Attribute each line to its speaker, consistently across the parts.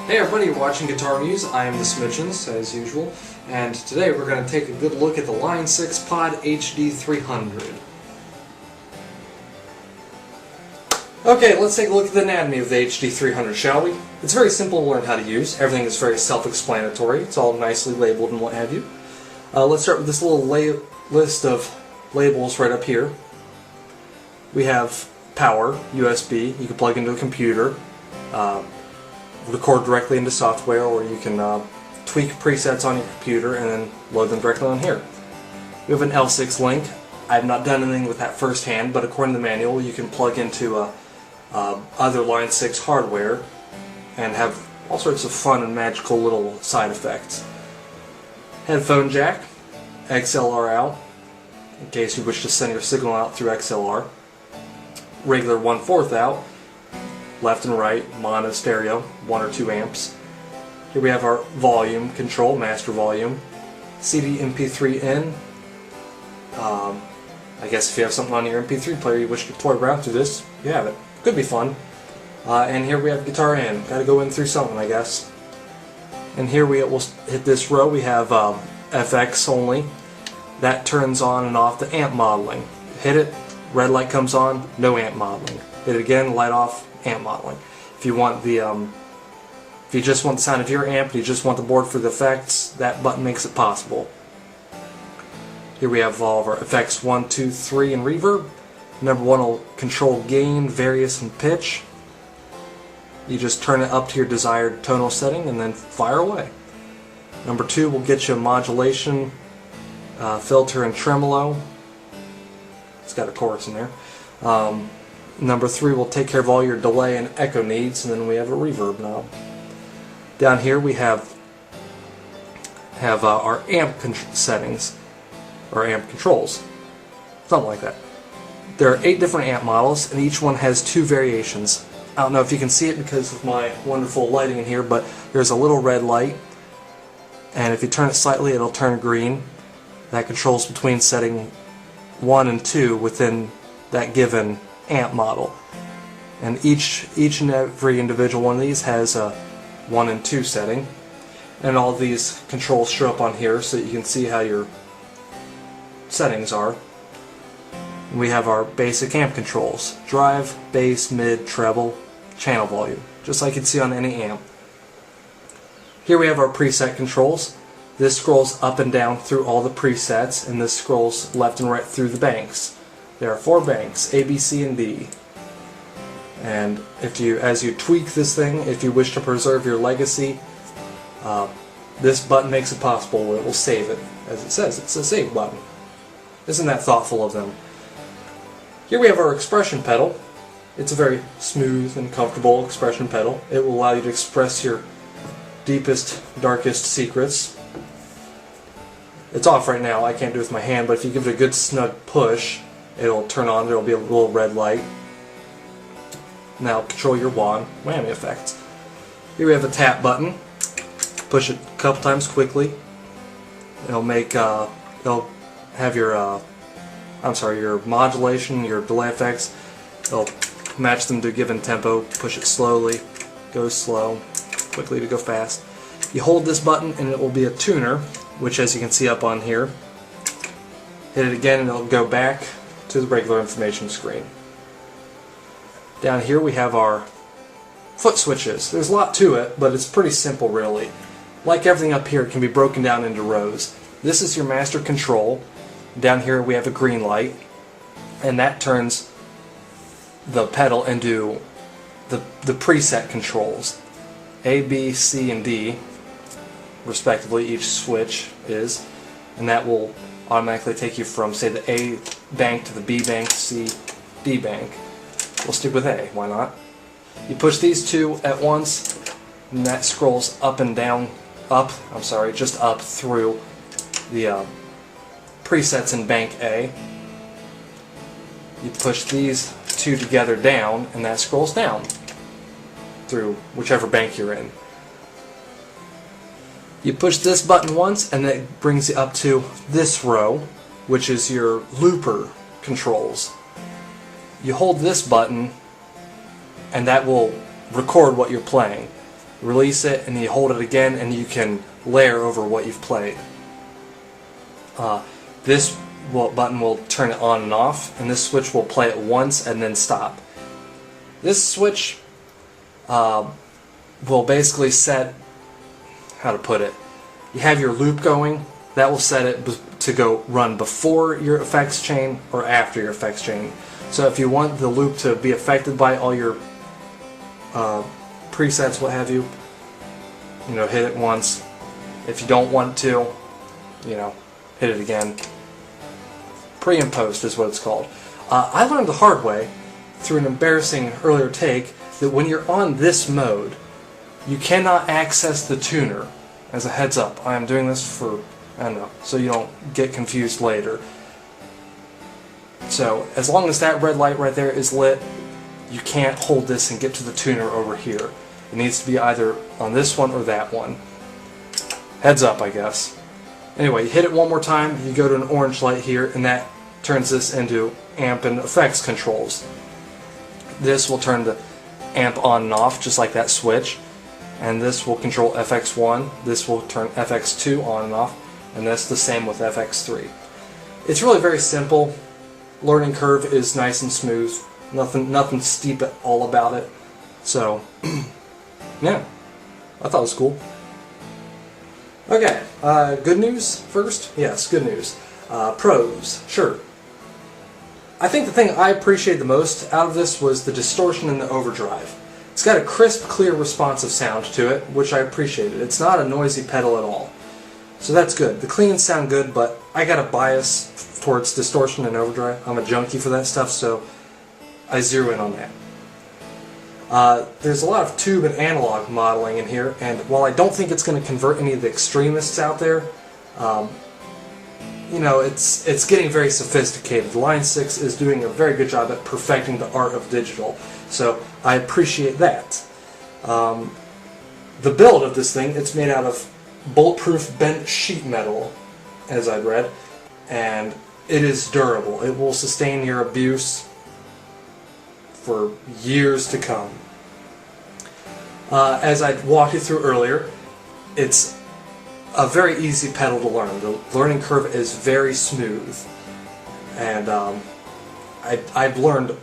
Speaker 1: Hey everybody, you're watching Guitar Muse. I am the Smitchens, as usual, and today we're going to take a good look at the Line 6 Pod HD300. Okay, let's take a look at the anatomy of the HD300, shall we? It's very simple to learn how to use. Everything is very self-explanatory. It's all nicely labeled and what have you. Let's start with this little list of labels right up here. We have power, USB, you can plug into a computer, record directly into software, or you can tweak presets on your computer and then load them directly on here. We have an L6 link. I've not done anything with that firsthand, but according to the manual you can plug into other Line 6 hardware and have all sorts of fun and magical little side effects. Headphone jack, XLR out, in case you wish to send your signal out through XLR. Regular 1/4 out, left and right, mono, stereo, 1 or 2 amps. Here we have our volume control, master volume, CD MP3 in. I guess if you have something on your MP3 player you wish to toy around through this, you have it. Could be fun. And here we have guitar in. Got to go in through something, I guess. And here we will hit this row. We have FX only. That turns on and off the amp modeling. Hit it, red light comes on, no amp modeling. Hit it again, light off, amp modeling. If you want the if you just want the sound of your amp, you just want the board for the effects, that button makes it possible. Here we have all of our effects 1, 2, 3 and reverb. Number 1 will control gain, various, and pitch. You just turn it up to your desired tonal setting and then fire away. Number 2 will get you modulation, filter, and tremolo. It's got a chorus in there. Number 3 will take care of all your delay and echo needs, and then we have a reverb knob. Down here we have our amp settings, or amp controls, something like that. There are 8 different amp models, and each one has 2 variations. I don't know if you can see it because of my wonderful lighting in here, but there's a little red light, and if you turn it slightly it'll turn green. That controls between setting 1 and 2 within that given amp model, and each and every individual one of these has a 1 and 2 setting, and all these controls show up on here so that you can see how your settings are. We have our basic amp controls: drive, bass, mid, treble, channel volume, just like you'd see on any amp. Here we have our preset controls. This scrolls up and down through all the presets, and this scrolls left and right through the banks. There are 4 banks, A, B, C, and D. And as you tweak this thing, if you wish to preserve your legacy, this button makes it possible. It will save it. As it says, it's a save button. Isn't that thoughtful of them? Here we have our expression pedal. It's a very smooth and comfortable expression pedal. It will allow you to express your deepest, darkest secrets. It's off right now. I can't do it with my hand, but if you give it a good snug push, it'll turn on. There will be a little red light. Now control your wand, whammy effects. Here we have a tap button. Push it a couple times quickly. It'll make it'll have your your modulation, your delay effects. It'll match them to a given tempo. Push it slowly, go slow, quickly to go fast. You hold this button and it will be a tuner, which, as you can see up on here, hit it again and it'll go back to the regular information screen. Down here we have our foot switches. There's a lot to it, but it's pretty simple really. Like everything up here, it can be broken down into rows. This is your master control. Down here we have a green light, and that turns the pedal into the preset controls. A, B, C, and D, respectively, each switch is, and that will automatically take you from, say, the A bank to the B bank, C, D bank. We'll stick with A, why not? You push these 2 at once, and that scrolls up and down, just up through the presets in bank A. You push these 2 together down, and that scrolls down through whichever bank you're in. You push this button once, and that brings you up to this row, which is your looper controls. You hold this button, and that will record what you're playing. release it, and you hold it again, and you can layer over what you've played. This button will turn it on and off, and this switch will play it once and then stop. This switch will basically set, how to put it, you have your loop going, that will set it to go run before your effects chain or after your effects chain. So if you want the loop to be affected by all your presets, what have you, hit it once. If you don't want to, hit it again. Pre and post is what it's called. I learned the hard way through an embarrassing earlier take that when you're on this mode, you cannot access the tuner. As a heads up, I am doing this for, I don't know, so you don't get confused later. So as long as that red light right there is lit, you can't hold this and get to the tuner over here. It needs to be either on this one or that one. Heads up, I guess. Anyway, you hit it one more time, you go to an orange light here, and that turns this into amp and effects controls. This will turn the amp on and off, just like that switch. And this will control FX1, this will turn FX2 on and off, and that's the same with FX3. It's really very simple. Learning curve is nice and smooth. Nothing steep at all about it. So, yeah, I thought it was cool. Okay, good news first? Yes, good news. Pros, sure. I think the thing I appreciated the most out of this was the distortion and the overdrive. It's got a crisp, clear, responsive sound to it, which I appreciated. It's not a noisy pedal at all. So that's good. The cleans sound good, but I got a bias towards distortion and overdrive. I'm a junkie for that stuff, so I zero in on that. There's a lot of tube and analog modeling in here, and while I don't think it's going to convert any of the extremists out there, it's getting very sophisticated. Line 6 is doing a very good job at perfecting the art of digital, so I appreciate that. The build of this thing, it's made out of bulletproof bent sheet metal, as I've read, and it is durable. It will sustain your abuse for years to come. As I walked you through earlier, it's a very easy pedal to learn. The learning curve is very smooth, and I've learned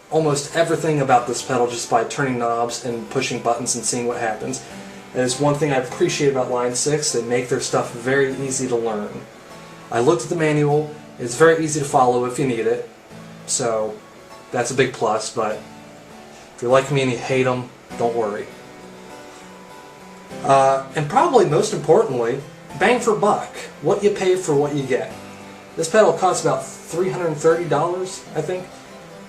Speaker 1: almost everything about this pedal just by turning knobs and pushing buttons and seeing what happens. And it's one thing I appreciate about Line 6, they make their stuff very easy to learn. I looked at the manual, it's very easy to follow if you need it, so that's a big plus, but if you're like me and you hate them, don't worry. And probably most importantly, bang for buck. What you pay for what you get. This pedal costs about $330, I think,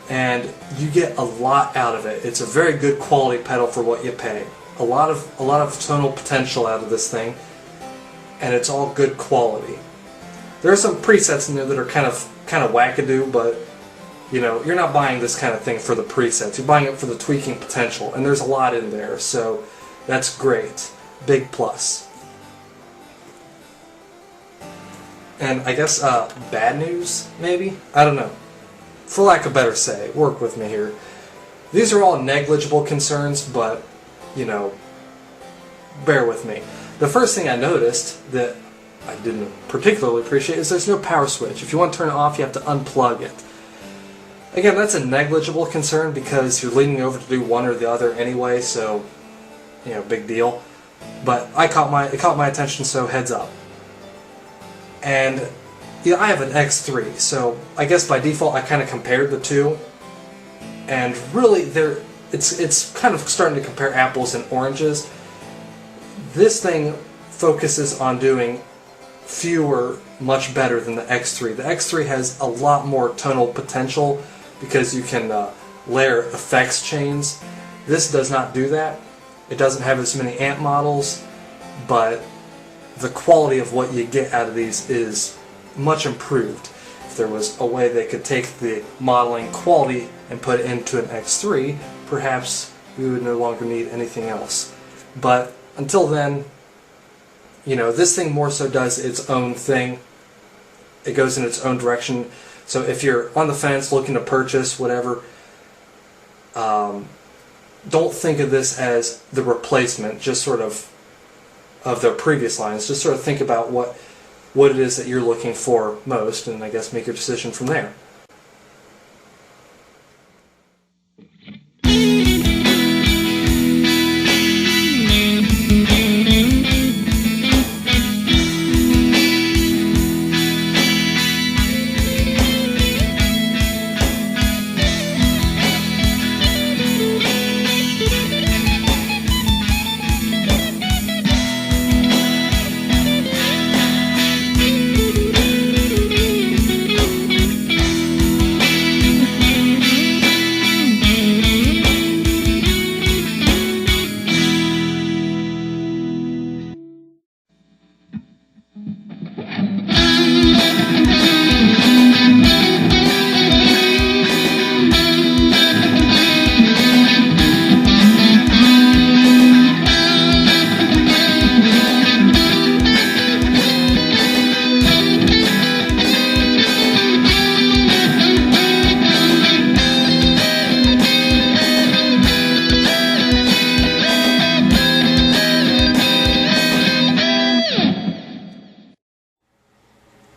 Speaker 1: and you get a lot out of it. It's a very good quality pedal for what you pay. A lot of tonal potential out of this thing, and it's all good quality. There are some presets in there that are kind of wackadoo, but you're not buying this kind of thing for the presets. You're buying it for the tweaking potential, and there's a lot in there, so that's great. Big plus. And I guess bad news, maybe? I don't know. For lack of better say, work with me here. These are all negligible concerns, but, bear with me. The first thing I noticed that I didn't particularly appreciate is there's no power switch. If you want to turn it off, you have to unplug it. Again, that's a negligible concern because you're leaning over to do one or the other anyway, so, big deal. But it caught my attention, so heads up. And I have an X3, so I guess by default I kind of compared the two, and really it's kind of starting to compare apples and oranges. This thing focuses on doing fewer much better than the X3. The X3 has a lot more tonal potential because you can layer effects chains. This does not do that. It doesn't have as many amp models, but the quality of what you get out of these is much improved. If there was a way they could take the modeling quality and put it into an X3, perhaps we would no longer need anything else. But until then, this thing more so does its own thing. It goes in its own direction. So if you're on the fence looking to purchase whatever, don't think of this as the replacement, just sort of their previous lines. Just sort of think about what it is that you're looking for most, and I guess make your decision from there.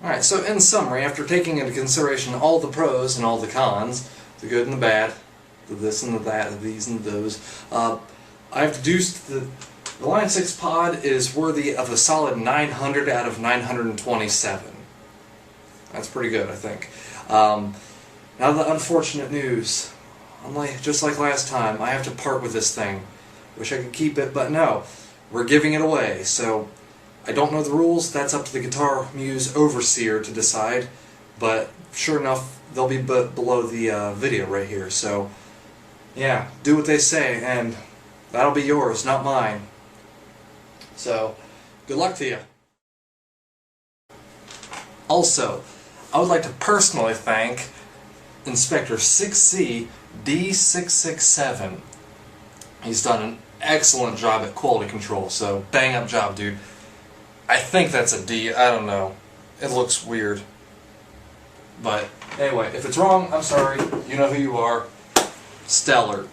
Speaker 1: Alright, so in summary, after taking into consideration all the pros and all the cons, the good and the bad, the this and the that, the these and the those, I've deduced that the Line 6 pod is worthy of a solid 900 out of 927. That's pretty good, I think. Now the unfortunate news. Just like last time, I have to part with this thing. Wish I could keep it, but no. We're giving it away, so I don't know the rules. That's up to the Guitar Muse overseer to decide, but sure enough, they'll be below the video right here. So, yeah, do what they say, and that'll be yours, not mine. So, good luck to you. Also, I would like to personally thank Inspector 6C D667. He's done an excellent job at quality control, so bang up job, dude. I think that's a D, I don't know. It looks weird. But anyway, if it's wrong, I'm sorry. You know who you are. Stellar.